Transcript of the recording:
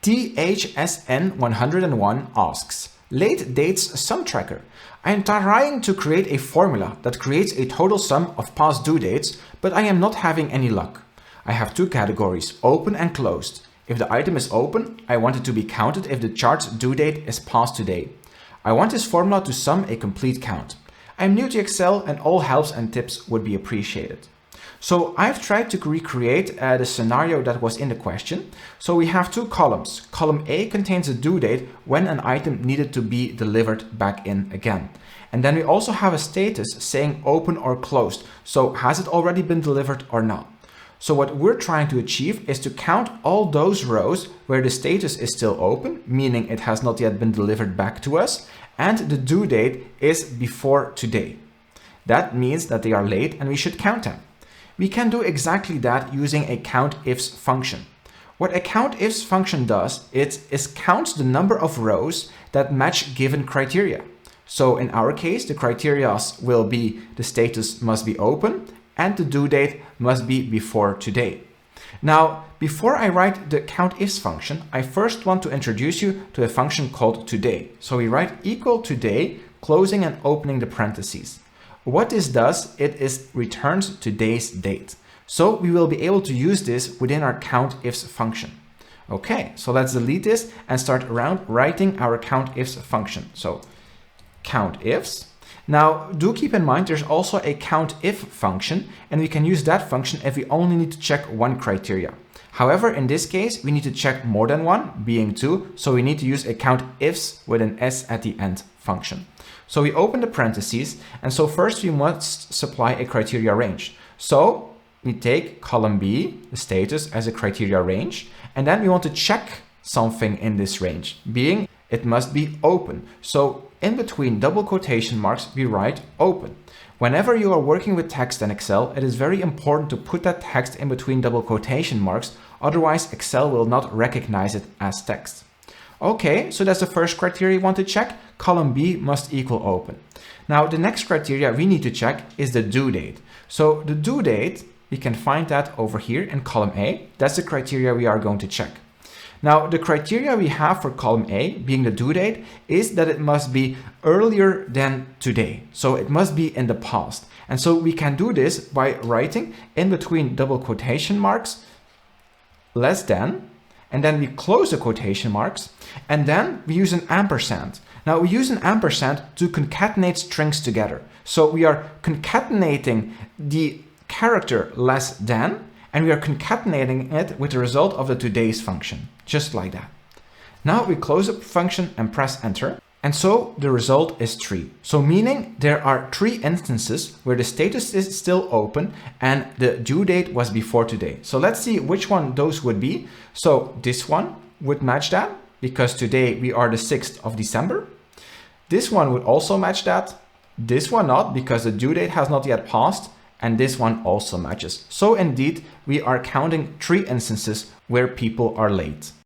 THSN101 asks, late dates sum tracker. I am trying to create a formula that creates a total sum of past due dates, but I am not having any luck. I have two categories, open and closed. If the item is open, I want it to be counted if the chart's due date is past today. I want this formula to sum a complete count. I am new to Excel and all helps and tips would be appreciated. So I've tried to recreate the scenario that was in the question. So we have two columns. Column A contains a due date when an item needed to be delivered back in again. And then we also have a status saying open or closed. So has it already been delivered or not? So what we're trying to achieve is to count all those rows where the status is still open, meaning it has not yet been delivered back to us, and the due date is before today. That means that they are late and we should count them. We can do exactly that using a COUNTIFS function. What a COUNTIFS function does is counts the number of rows that match given criteria. So in our case, the criteria will be the status must be open and the due date must be before today. Now, before I write the COUNTIFS function, I first want to introduce you to a function called today. So we write equal today, closing and opening the parentheses. What this does, it returns today's date. So we will be able to use this within our COUNTIFS function. Okay, so let's delete this and start writing our COUNTIFS function. So COUNTIFS. Now do keep in mind there's also a COUNTIF function, and we can use that function if we only need to check one criteria. However, in this case, we need to check more than one, being two, so we need to use a COUNTIFS with an S at the end function. So we open the parentheses, and so first we must supply a criteria range. So we take column B, the status, as a criteria range, and then we want to check something in this range, being it must be open. So in between double quotation marks, we write open. Whenever you are working with text in Excel, it is very important to put that text in between double quotation marks, otherwise Excel will not recognize it as text. Okay, so that's the first criteria we want to check. Column B must equal open. Now the next criteria we need to check is the due date. So the due date, we can find that over here in column A. That's the criteria we are going to check. Now the criteria we have for column A, being the due date, is that it must be earlier than today. So it must be in the past. And so we can do this by writing in between double quotation marks, less than, and then we close the quotation marks, and then we use an ampersand. Now we use an ampersand to concatenate strings together. So we are concatenating the character less than, and we are concatenating it with the result of the today's function, just like that. Now we close the function and press enter, and so the result is 3. So meaning there are 3 instances where the status is still open and the due date was before today. So let's see which one those would be. So this one would match that because today we are the 6th of December. This one would also match that. This one not, because the due date has not yet passed. And this one also matches. So indeed, we are counting 3 instances where people are late.